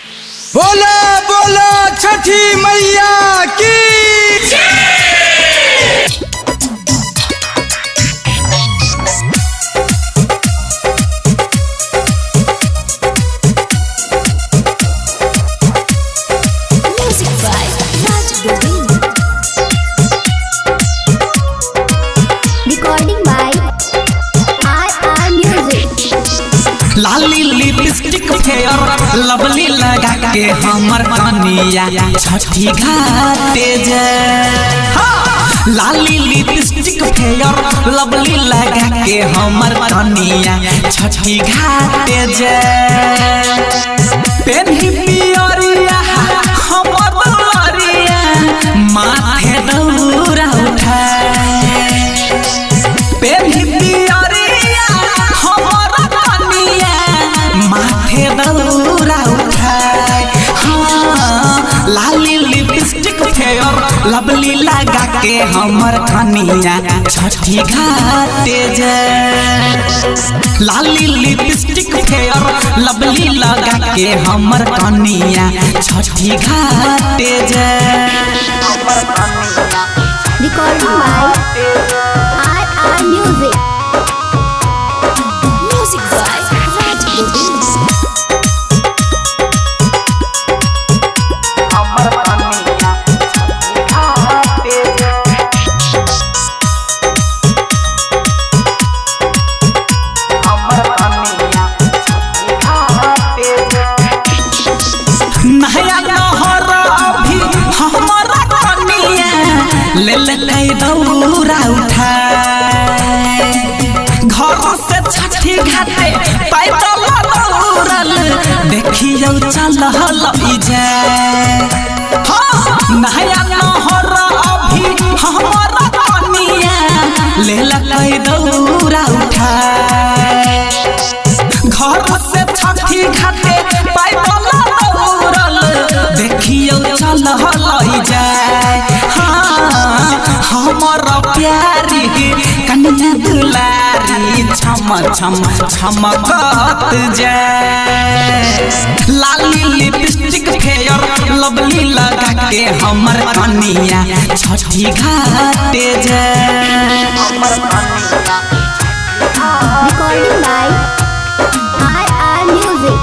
बोला बोला छठी मैया की लाली लिपस्टिक फेयर लवली लगा के हमर कनिया छठी घाटे जे लाली लिपस्टिक फेयर लवली लगा के हमर कनिया छठी घाटे जे पेन्ही पियरिया हमर लरिया माथे दौरा उठाए पेन्ही पियरिया हमर कनिया माथे दौरा उठाए हाँ लाली लिपस्टिक फेयर लवली लगा के हमर कनिया छठी घाटे जे लाली लिपस्टिक फेयर लवली लगा के हमर कनिया छठी घाटे जे Recording by RR Music. Music by Raj Govind. ले ले दौरा उठाए घर से छठी घाटे पैदल दौड़ल देखियो चलल जाए नया नहर अभी हमर कनिया ले ले दौरा उठाए घर से छठी घाटे पैदल दौड़ल देखियो चलल जाए हमर प्यारी कन्या दुलारी छम छम छमकत जाए लाली लिपस्टिक फेयर लवली लगा के हमर कनिया छठी घाटे जाए Recording by RR Music.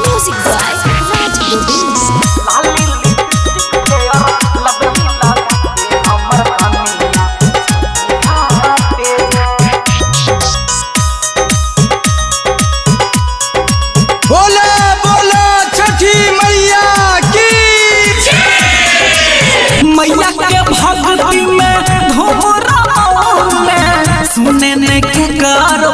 Music by Raj Govind. बोला बोला छठी मैया की मैया के भक्ति में धोरा में सुने ने के करो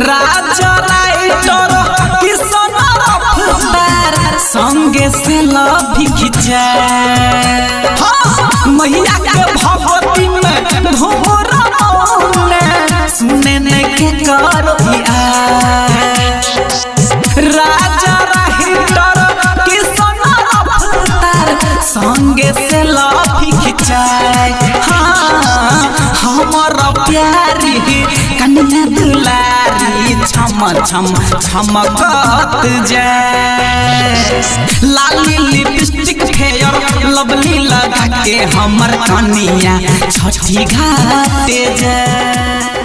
राजा राइटर किशन रफ्तार संगे से लव खिंचाए मैया के भक्ति में धोरा में सुने ने के करो राजा राइटर किशन रफ्तार संगे से लव खिंचाए हमर प्यारी कन्या दुलारी छम छम छमकत जाए लाली लिपस्टिक फेयर लवली लगा के हमर कनिया छठी घाटे जाए।